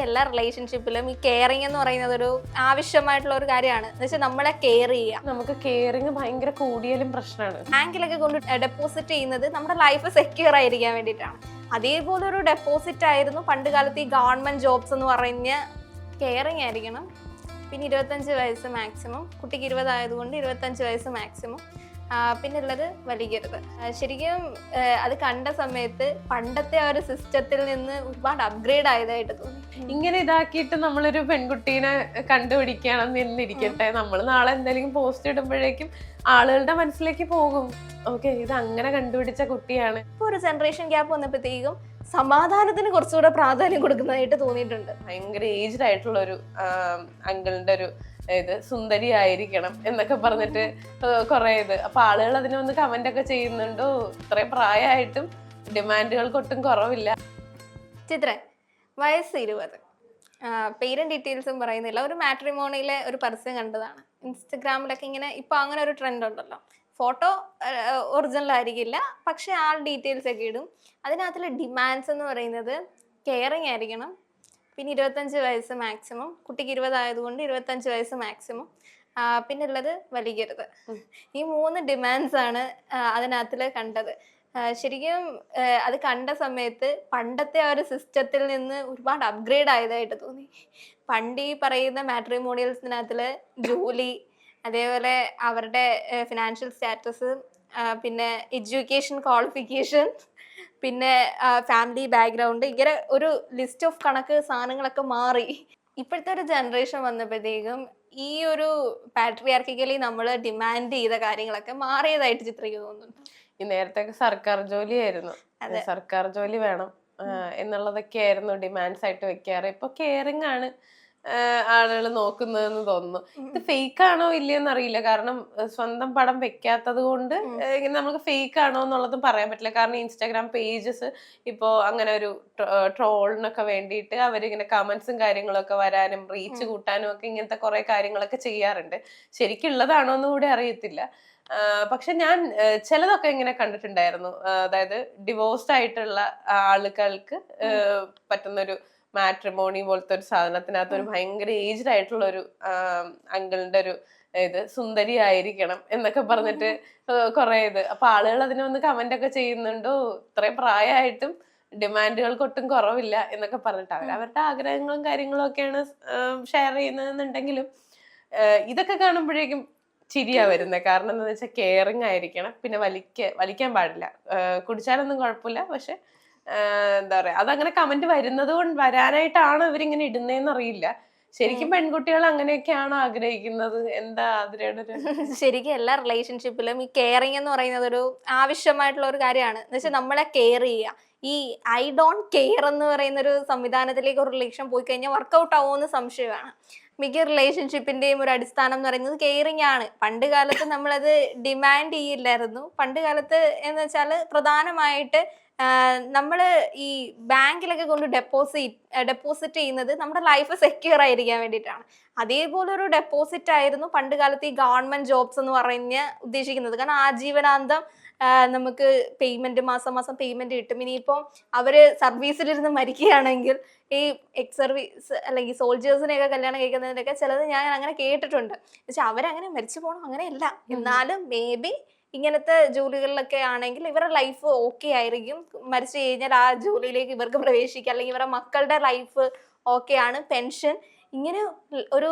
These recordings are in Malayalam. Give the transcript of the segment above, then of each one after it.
എല്ലാ റിലേഷൻഷിപ്പിലും ഈ കെയറിങ് എന്ന് പറയുന്നത് ഒരു ആവശ്യമായിട്ടുള്ള ഒരു കാര്യമാണ്. എന്ന് വെച്ചാൽ നമ്മളെ കെയർ ചെയ്യുക. നമുക്ക് കെയറിങ് ഭയങ്കര കൂടിയാലും പ്രശ്നമാണ്. ബാങ്കിലൊക്കെ കൊണ്ട് ഡെപ്പോസിറ്റ് ചെയ്യുന്നത് നമ്മുടെ ലൈഫ് സെക്യൂർ ആയിരിക്കാൻ വേണ്ടിയിട്ടാണ്. അതേപോലെ ഒരു ഡെപ്പോസിറ്റ് ആയിരുന്നു പണ്ട് കാലത്ത് ഈ ഗവൺമെന്റ് ജോബ്സ് എന്ന് പറഞ്ഞ കെയറിങ് ആയിരിക്കണം. പിന്നെ 25 വയസ്സ് മാക്സിമം, കുട്ടിക്ക് 20 ആയതുകൊണ്ട് 25 വയസ്സ് മാക്സിമം. പിന്നെ ഉള്ളത് വലിക്കരുത്. ശരിക്കും അത് കണ്ട സമയത്ത് പണ്ടത്തെ ആ ഒരു സിസ്റ്റത്തിൽ നിന്ന് ഒരുപാട് അപ്ഗ്രേഡ് ആയതായിട്ട് തോന്നി. ഇങ്ങനെ ഇതാക്കിയിട്ട് നമ്മളൊരു പെൺകുട്ടീനെ കണ്ടുപിടിക്കണം എന്നിരിക്കട്ടെ, നമ്മൾ നാളെ എന്തെങ്കിലും പോസ്റ്റ് ഇടുമ്പോഴേക്കും ആളുകളുടെ മനസ്സിലേക്ക് പോകും, ഓക്കെ ഇത് അങ്ങനെ കണ്ടുപിടിച്ച കുട്ടിയാണ്. ഇപ്പൊ ഒരു ജനറേഷൻ ഗ്യാപ്പ് വന്നപ്പോഴത്തേക്കും സമാധാനത്തിന് കുറച്ചുകൂടെ പ്രാധാന്യം കൊടുക്കുന്നതായിട്ട് തോന്നിയിട്ടുണ്ട്. ഭയങ്കര ഏജ്ഡ് ആയിട്ടുള്ള ഒരു അങ്കിളിന്റെ ഒരു ഇത് സുന്ദരി ആയിരിക്കണം എന്നൊക്കെ പറഞ്ഞിട്ട് കുറെ ഇത്. അപ്പൊ ആളുകൾ അതിനെ വന്ന് കമന്റ് ഒക്കെ ചെയ്യുന്നുണ്ടോ, ഇത്രയും പ്രായമായിട്ടും ഡിമാൻഡുകൾക്ക് ഒട്ടും കുറവില്ല. ചിത്ര വയസ്സ് 20, പേരും ഡീറ്റെയിൽസും പറയുന്നില്ല. ഒരു മാട്രിമോണിയിലെ ഒരു പരസ്യം കണ്ടതാണ്. ഇൻസ്റ്റഗ്രാമിലൊക്കെ ഇങ്ങനെ ഇപ്പൊ അങ്ങനെ ഒരു ട്രെൻഡ് ഉണ്ടല്ലോ, ഫോട്ടോ ഒറിജിനൽ ആയിരിക്കില്ല പക്ഷെ ആൾ ഡീറ്റെയിൽസ് ഒക്കെ ഇടും. അതിനകത്തുള്ള ഡിമാൻഡ്സ് എന്ന് പറയുന്നത് കെയറിങ് ആയിരിക്കണം, പിന്നെ 25 വയസ്സ് മാക്സിമം, കുട്ടിക്ക് 20 ആയതുകൊണ്ട് 25 വയസ്സ് മാക്സിമം. പിന്നെ ഉള്ളത് വലിക്കരുത്. ഈ 3 ഡിമാൻഡ്സ് ആണ് അതിനകത്തിൽ കണ്ടത്. ശരിക്കും അത് കണ്ട സമയത്ത് പണ്ടത്തെ ആ ഒരു സിസ്റ്റത്തിൽ നിന്ന് ഒരുപാട് അപ്ഗ്രേഡ് ആയതായിട്ട് തോന്നി. പണ്ട് ഈ പറയുന്ന മാട്രിമോണിയൽസിനകത്തിൽ ജോലി, അതേപോലെ അവരുടെ ഫിനാൻഷ്യൽ സ്റ്റാറ്റസ്, പിന്നെ എഡ്യൂക്കേഷൻ ക്വാളിഫിക്കേഷൻ, പിന്നെ ഫാമിലി ബാക്ക്ഗ്രൗണ്ട്, ഇങ്ങനെ ഒരു ലിസ്റ്റ് ഓഫ് കണക്ക് സാധനങ്ങളൊക്കെ മാറി. ഇപ്പോഴത്തെ ഒരു ജനറേഷൻ വന്നപ്പോഴത്തേക്കും ഈ ഒരു പാട്രിയാർക്കിക്കലി നമ്മൾ ഡിമാൻഡ് ചെയ്ത കാര്യങ്ങളൊക്കെ മാറിയതായിട്ട് ചിത്രയ്ക്ക് തോന്നുന്നുണ്ട്. ഈ നേരത്തെ സർക്കാർ ജോലിയായിരുന്നു, സർക്കാർ ജോലി വേണം എന്നുള്ളതൊക്കെ ആയിരുന്നു ഡിമാൻഡ്സ് ആയിട്ട് വെക്കാറ്. ഇപ്പൊ കെയറിങ് ആണ് ആളുകൾ നോക്കുന്നതെന്ന് തോന്നുന്നു. ഇത് ഫേക്ക് ആണോ ഇല്ലയെന്ന് അറിയില്ല, കാരണം സ്വന്തം പടം വെക്കാത്തത് കൊണ്ട് ഇങ്ങനെ നമുക്ക് ഫേക്ക് ആണോ എന്നുള്ളതും പറയാൻ പറ്റില്ല. കാരണം ഇൻസ്റ്റാഗ്രാം പേജസ് ഇപ്പോൾ അങ്ങനെ ഒരു ട്രോളിനൊക്കെ വേണ്ടിയിട്ട് അവരിങ്ങനെ കമന്റ്സും കാര്യങ്ങളൊക്കെ വരാനും റീച്ച് കൂട്ടാനും ഒക്കെ ഇങ്ങനത്തെ കുറെ കാര്യങ്ങളൊക്കെ ചെയ്യാറുണ്ട്. ശരിക്കുള്ളതാണോ എന്ന് കൂടി അറിയത്തില്ല. പക്ഷെ ഞാൻ ചിലതൊക്കെ ഇങ്ങനെ കണ്ടിട്ടുണ്ടായിരുന്നു. അതായത് ഡിവോഴ്സ്ഡ് ആയിട്ടുള്ള ആളുകൾക്ക് പറ്റുന്നൊരു മാട്രിമോണി പോലത്തെ ഒരു സാധനത്തിനകത്ത് ഒരു ഭയങ്കര ഏജ്ഡ് ആയിട്ടുള്ള ഒരു അങ്കിളിന്റെ ഒരു ഇത് സുന്ദരി ആയിരിക്കണം എന്നൊക്കെ പറഞ്ഞിട്ട് കുറെ ഇത്. അപ്പൊ ആളുകൾ അതിനെ വന്ന് കമന്റ് ഒക്കെ ചെയ്യുന്നുണ്ടോ, ഇത്രയും പ്രായമായിട്ടും ഡിമാൻഡുകൾക്ക് ഒട്ടും കുറവില്ല എന്നൊക്കെ പറഞ്ഞിട്ട് അവരുടെ ആഗ്രഹങ്ങളും കാര്യങ്ങളും ഒക്കെയാണ് ഷെയർ ചെയ്യുന്നതെന്നുണ്ടെങ്കിലും ഇതൊക്കെ കാണുമ്പോഴേക്കും ചിരിയാ വരുന്നത്. കാരണം എന്താണെന്ന് വെച്ചാൽ കെയറിങ് ആയിരിക്കണം, പിന്നെ വലിക്കാൻ പാടില്ല, കുടിച്ചാലൊന്നും കുഴപ്പമില്ല. പക്ഷെ എന്താ പറയാ, അതങ്ങനെ കമന്റ് വരാനായിട്ടാണ് ഇവരിങ്ങനെ ഇടുന്നതെന്ന് അറിയില്ല. ശരിക്കും പെൺകുട്ടികൾ അങ്ങനെയൊക്കെയാണോ ആഗ്രഹിക്കുന്നത്? എന്താ അതിനോട് ശരിക്കും എല്ലാ റിലേഷൻഷിപ്പിലും ഈ കെയറിങ് എന്ന് പറയുന്നത് ഒരു ആവശ്യമായിട്ടുള്ള ഒരു കാര്യമാണ്. എന്ന് വെച്ചാൽ നമ്മളെ കെയർ ചെയ്യുക. ഈ ഐ ഡോണ്ട് കെയർ എന്ന് പറയുന്ന ഒരു സംവിധാനത്തിലേക്ക് ഒരു റിലേഷൻ പോയി കഴിഞ്ഞാൽ വർക്കൗട്ട് ആവുമെന്ന് സംശയമാണ്. മിക്ക റിലേഷൻഷിപ്പിന്റെയും ഒരു അടിസ്ഥാനം എന്ന് പറയുന്നത് കെയറിങ് ആണ്. പണ്ട് കാലത്ത് നമ്മളത് ഡിമാൻഡ് ചെയ്യില്ലായിരുന്നു. പണ്ട് കാലത്ത് എന്ന് വെച്ചാൽ പ്രധാനമായിട്ട് നമ്മൾ ഈ ബാങ്കിലൊക്കെ കൊണ്ട് ഡെപ്പോസിറ്റ് ചെയ്യുന്നത് നമ്മുടെ ലൈഫ് സെക്യൂർ ആയിരിക്കാൻ വേണ്ടിയിട്ടാണ്. അതേപോലെ ഒരു ഡെപ്പോസിറ്റ് ആയിരുന്നു പണ്ട് കാലത്ത് ഈ ഗവൺമെന്റ് ജോബ്സ് എന്ന് പറഞ്ഞ് ഉദ്ദേശിക്കുന്നത്. കാരണം ആജീവനാന്തം നമുക്ക് പേയ്മെന്റ് മാസം പേയ്മെന്റ് കിട്ടും. ഇനിയിപ്പോൾ അവര് സർവീസിലിരുന്ന് മരിക്കുകയാണെങ്കിൽ ഈ എക്സ് സർവീസ് അല്ലെങ്കിൽ സോൾജേഴ്സിനെയൊക്കെ കല്യാണം കഴിക്കുന്നതിനൊക്കെ ചിലത് ഞാൻ അങ്ങനെ കേട്ടിട്ടുണ്ട്. പക്ഷെ അവരങ്ങനെ മരിച്ചു പോകണം അങ്ങനെയല്ല. എന്നാലും മേ ബി ഇങ്ങനത്തെ ജോലികളിലൊക്കെ ആണെങ്കിൽ ഇവരുടെ ലൈഫ് ഓക്കെ ആയിരിക്കും. മരിച്ചു കഴിഞ്ഞാൽ ആ ജോലിയിലേക്ക് ഇവർക്ക് പ്രവേശിക്കാം, അല്ലെങ്കിൽ ഇവരുടെ മക്കളുടെ ലൈഫ് ഓക്കെ ആണ്. പെൻഷൻ, ഇങ്ങനെ ഒരു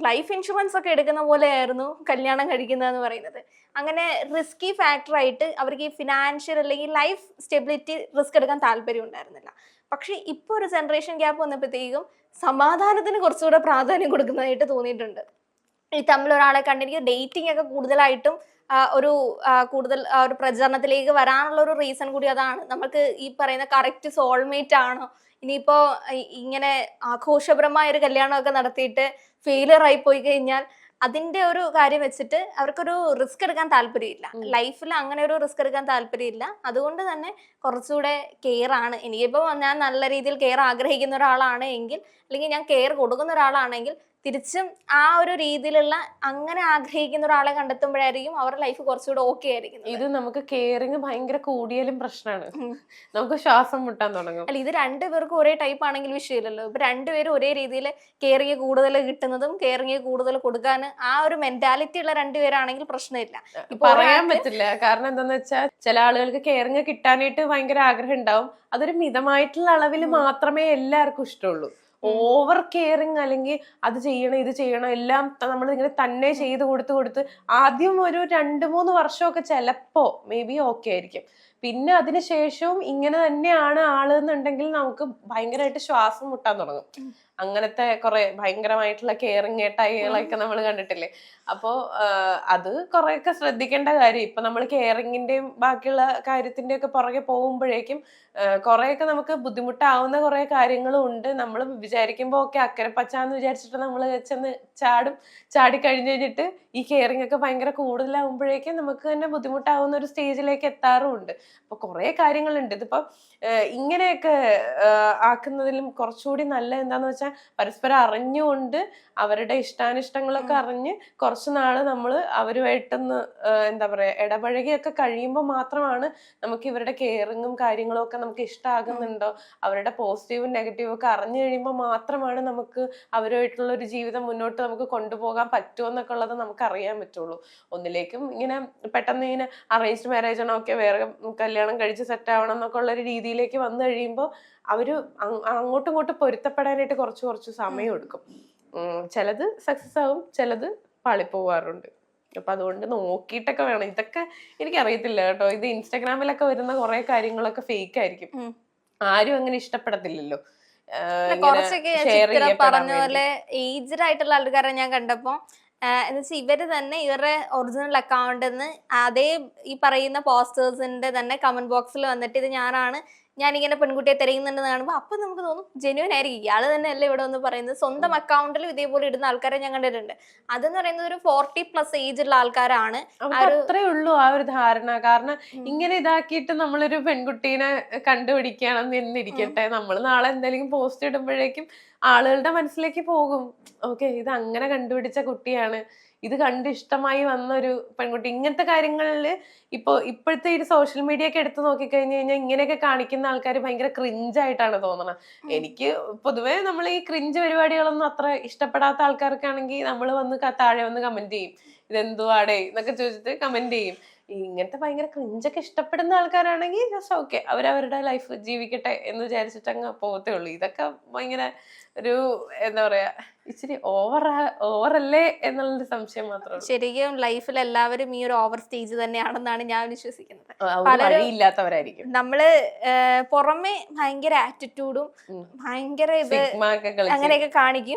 ലൈഫ് ഇൻഷുറൻസ് ഒക്കെ എടുക്കുന്ന പോലെയായിരുന്നു കല്യാണം കഴിക്കുന്നതെന്ന് പറയുന്നത്. അങ്ങനെ റിസ്കി ഫാക്ടറായിട്ട് അവർക്ക് ഈ ഫിനാൻഷ്യൽ അല്ലെങ്കിൽ ലൈഫ് സ്റ്റെബിലിറ്റി റിസ്ക് എടുക്കാൻ താല്പര്യം ഉണ്ടായിരുന്നില്ല. പക്ഷെ ഇപ്പോൾ ഒരു ജനറേഷൻ ഗ്യാപ്പ് വന്നപ്പോഴത്തേക്കും സമാധാനത്തിന് കുറച്ചുകൂടെ പ്രാധാന്യം കൊടുക്കുന്നതായിട്ട് തോന്നിയിട്ടുണ്ട്. ഈ തമ്മിൽ ഒരാളെ കണ്ടിരിക്കുക ഡേറ്റിംഗ് ഒക്കെ കൂടുതലായിട്ടും ഒരു പ്രചരണത്തിലേക്ക് വരാനുള്ള ഒരു റീസൺ കൂടി അതാണ്. നമുക്ക് ഈ പറയുന്ന കറക്റ്റ് സോൾമേറ്റ് ആണോ, ഇനിയിപ്പോ ഇങ്ങനെ ആഘോഷപരമായ ഒരു കല്യാണമൊക്കെ നടത്തിയിട്ട് ഫെയിലിയർ ആയി പോയി കഴിഞ്ഞാൽ അതിന്റെ ഒരു കാര്യം വെച്ചിട്ട് അവർക്കൊരു റിസ്ക് എടുക്കാൻ താല്പര്യമില്ല. ലൈഫിൽ അങ്ങനെ ഒരു റിസ്ക് എടുക്കാൻ താല്പര്യമില്ല. അതുകൊണ്ട് തന്നെ കുറച്ചുകൂടെ കെയർ ആണ്. എനിക്കിപ്പോൾ ഞാൻ നല്ല രീതിയിൽ കെയർ ആഗ്രഹിക്കുന്ന ഒരാളാണ് എങ്കിൽ, അല്ലെങ്കിൽ ഞാൻ കെയർ കൊടുക്കുന്ന ഒരാളാണെങ്കിൽ തിരിച്ചും ആ ഒരു രീതിയിലുള്ള അങ്ങനെ ആഗ്രഹിക്കുന്ന ഒരാളെ കണ്ടെത്തുമ്പോഴായിരിക്കും അവരുടെ ലൈഫ് കുറച്ചുകൂടെ ഓക്കെ ആയിരിക്കും. ഇത് നമുക്ക് കെയറിങ് ഭയങ്കര കൂടിയാലും പ്രശ്നമാണ്, നമുക്ക് ശ്വാസം മുട്ടാൻ തുടങ്ങും. അല്ല, ഇത് രണ്ടുപേർക്കും ഒരേ ടൈപ്പ് ആണെങ്കിൽ വിഷയമില്ലല്ലോ. ഇപ്പൊ രണ്ടുപേരും ഒരേ രീതിയിൽ കെയറിങ് കൂടുതൽ കിട്ടുന്നതും കെയറിങ് കൂടുതൽ കൊടുക്കാൻ ആ ഒരു മെന്റാലിറ്റി ഉള്ള രണ്ടുപേരാണെങ്കിൽ പ്രശ്നമില്ല. പറയാൻ പറ്റില്ല. കാരണം എന്താന്ന് വെച്ചാൽ ചില ആളുകൾക്ക് കെയറിങ് കിട്ടാനായിട്ട് ഭയങ്കര ആഗ്രഹം ഉണ്ടാവും. അതൊരു മിതമായിട്ടുള്ള അളവിൽ മാത്രമേ എല്ലാവർക്കും ഇഷ്ടമുള്ളൂ. ഓവർ കെയറിങ് അല്ലെങ്കിൽ അത് ചെയ്യണം ഇത് ചെയ്യണം എല്ലാം നമ്മൾ ഇങ്ങനെ തന്നെ ചെയ്ത് കൊടുത്ത് ആദ്യം ഒരു 2-3 വർഷമൊക്കെ ചിലപ്പോ മേ ബി ഓക്കെ ആയിരിക്കും. പിന്നെ അതിനുശേഷവും ഇങ്ങനെ തന്നെയാണ് ആള് എന്നുണ്ടെങ്കിൽ നമുക്ക് ഭയങ്കരമായിട്ട് ശ്വാസം മുട്ടാൻ തുടങ്ങും. അങ്ങനത്തെ കുറെ ഭയങ്കരമായിട്ടുള്ള കെയറിങ് ഏട്ടായികളൊക്കെ നമ്മൾ കണ്ടിട്ടില്ലേ. അപ്പോ അത് കുറെയൊക്കെ ശ്രദ്ധിക്കേണ്ട കാര്യം. ഇപ്പൊ നമ്മൾ കെയറിങ്ങിന്റെയും ബാക്കിയുള്ള കാര്യത്തിന്റെ ഒക്കെ പുറകെ പോകുമ്പോഴേക്കും കുറെയൊക്കെ നമുക്ക് ബുദ്ധിമുട്ടാവുന്ന കുറെ കാര്യങ്ങളും ഉണ്ട്. നമ്മൾ വിചാരിക്കുമ്പോ ഒക്കെ അക്കരെ പച്ചാന്ന് വിചാരിച്ചിട്ട് നമ്മൾ ചെന്ന് ചാടി കഴിഞ്ഞ് കഴിഞ്ഞിട്ട് ഈ കെയറിങ് ഒക്കെ ഭയങ്കര കൂടുതലാവുമ്പോഴേക്കും നമുക്ക് തന്നെ ബുദ്ധിമുട്ടാവുന്ന ഒരു സ്റ്റേജിലേക്ക് എത്താറുമുണ്ട്. അപ്പൊ കുറെ കാര്യങ്ങളുണ്ട്. ഇതിപ്പോ ഇങ്ങനെയൊക്കെ ആക്കുന്നതിലും കുറച്ചുകൂടി നല്ല എന്താന്ന് വെച്ചാൽ പരസ്പരം അറിഞ്ഞുകൊണ്ട് അവരുടെ ഇഷ്ടാനിഷ്ടങ്ങളൊക്കെ അറിഞ്ഞ് കുറച്ചു നാള് നമ്മള് അവരുമായിട്ടൊന്ന് എന്താ പറയാ ഇടപഴകിയൊക്കെ കഴിയുമ്പോൾ മാത്രമാണ് നമുക്ക് ഇവരുടെ കെയറിങ്ങും കാര്യങ്ങളും ഒക്കെ നമുക്ക് ഇഷ്ടമാകുന്നുണ്ടോ, അവരുടെ പോസിറ്റീവും നെഗറ്റീവും ഒക്കെ അറിഞ്ഞു കഴിയുമ്പോൾ മാത്രമാണ് നമുക്ക് അവരുമായിട്ടുള്ള ഒരു ജീവിതം മുന്നോട്ട് നമുക്ക് കൊണ്ടുപോകാൻ പറ്റുമോ എന്നൊക്കെ ഉള്ളത് നമുക്ക് അറിയാൻ പറ്റുള്ളൂ. ഒന്നിലേക്കും ഇങ്ങനെ പെട്ടെന്ന് ഇങ്ങനെ അറേഞ്ച്ഡ് മാരേജ് ആണോ ഒക്കെ വേറെ കല്യാണം കഴിച്ച് സെറ്റ് ആവണം എന്നൊക്കെ ഉള്ള ഒരു രീതിയിലേക്ക് വന്നു കഴിയുമ്പോൾ അവര് അങ്ങോട്ടും ഇങ്ങോട്ടും പൊരുത്തപ്പെടാനായിട്ട് കുറച്ച് സമയം എടുക്കും. ചിലത് സക്സസ് ആവും, ചിലത് പാളിപ്പോവാറുണ്ട്. അപ്പൊ അതുകൊണ്ട് നോക്കിയിട്ടൊക്കെ വേണം. ഇതൊക്കെ എനിക്കറിയത്തില്ല കേട്ടോ. ഇത് ഇൻസ്റ്റാഗ്രാമിലൊക്കെ വരുന്ന കുറെ കാര്യങ്ങളൊക്കെ ഫേക്ക് ആയിരിക്കും. ആരും അങ്ങനെ ഇഷ്ടപ്പെടത്തില്ലല്ലോ. കുറച്ചൊക്കെ പറഞ്ഞ പോലെ ഏജ്ഡ് ആയിട്ടുള്ള ആൾക്കാരെ ഞാൻ കണ്ടപ്പോ എന്നുവെച്ചാൽ ഇവര് തന്നെ ഇവരുടെ ഒറിജിനൽ അക്കൗണ്ടിന്ന് അതേ ഈ പറയുന്ന പോസ്റ്റേഴ്സിന്റെ തന്നെ കമന്റ് ബോക്സിൽ വന്നിട്ട് ഇത് ഞാനിങ്ങനെ പെൺകുട്ടിയെ തിരയുന്നുണ്ടെന്ന് കാണുമ്പോൾ അപ്പൊ നമുക്ക് തോന്നും ജെന്യൂൻ ആയിരിക്കും, ഇയാള് തന്നെ അല്ലേ ഇവിടെ ഒന്ന് പറയുന്നത്. സ്വന്തം അക്കൗണ്ടിലും ഇതേപോലെ ഇടുന്ന ആൾക്കാരെ ഞാൻ കണ്ടിട്ടുണ്ട്. അതെന്ന് പറയുന്നത് ഒരു 40+ ഏജ് ഉള്ള ആൾക്കാരാണ്. അത്രേ ഉള്ളൂ ആ ഒരു ധാരണ. കാരണം ഇങ്ങനെ ഇതാക്കിയിട്ട് നമ്മളൊരു പെൺകുട്ടീനെ കണ്ടുപിടിക്കണം എന്നിരിക്കട്ടെ, നമ്മൾ നാളെ എന്തെങ്കിലും പോസ്റ്റ് ഇടുമ്പോഴേക്കും ആളുകളുടെ മനസ്സിലേക്ക് പോകും, ഓക്കെ ഇത് അങ്ങനെ കണ്ടുപിടിച്ച കുട്ടിയാണ്, ഇത് കണ്ട് ഇഷ്ടമായി വന്നൊരു പെൺകുട്ടി. ഇങ്ങനത്തെ കാര്യങ്ങളില് ഇപ്പോഴത്തെ ഈ സോഷ്യൽ മീഡിയ ഒക്കെ എടുത്ത് നോക്കിക്കഴിഞ്ഞു കഴിഞ്ഞാൽ ഇങ്ങനെയൊക്കെ കാണിക്കുന്ന ആൾക്കാർ ഭയങ്കര ക്രിഞ്ചായിട്ടാണ് തോന്നുന്നത്. എനിക്ക് പൊതുവെ നമ്മൾ ഈ ക്രിഞ്ച് പരിപാടികളൊന്നും അത്ര ഇഷ്ടപ്പെടാത്ത ആൾക്കാർക്കാണെങ്കിൽ നമ്മൾ വന്ന് താഴെ വന്ന് കമന്റ് ചെയ്യും, ഇതെന്തുവാടേ എന്നൊക്കെ ചോദിച്ചിട്ട് കമന്റ് ചെയ്യും. ഇങ്ങനത്തെ ഭയങ്കര ക്രിഞ്ചൊക്കെ ഇഷ്ടപ്പെടുന്ന ആൾക്കാരാണെങ്കിൽ ജസ്റ്റ് ഓക്കെ, അവരവരുടെ ലൈഫ് ജീവിക്കട്ടെ എന്ന് വിചാരിച്ചിട്ട് അങ്ങ് പോകത്തേ ഉള്ളൂ. ഇതൊക്കെ ഭയങ്കര ഒരു എന്താ പറയാ ഇച്ചിരി ഓവറല്ലേ എന്നുള്ളൊരു സംശയം മാത്രമേ. ശരിക്കും ലൈഫിൽ എല്ലാവരും ഈ ഒരു ഓവർ സ്റ്റേജ് തന്നെയാണെന്നാണ് ഞാൻ വിശ്വസിക്കുന്നത്. വഴിയില്ലാത്തവരായിരിക്കും. നമ്മള് പുറമെ ഭയങ്കര ആറ്റിറ്റ്യൂഡും ഭയങ്കര ഇത് അങ്ങനെയൊക്കെ കാണിക്കും.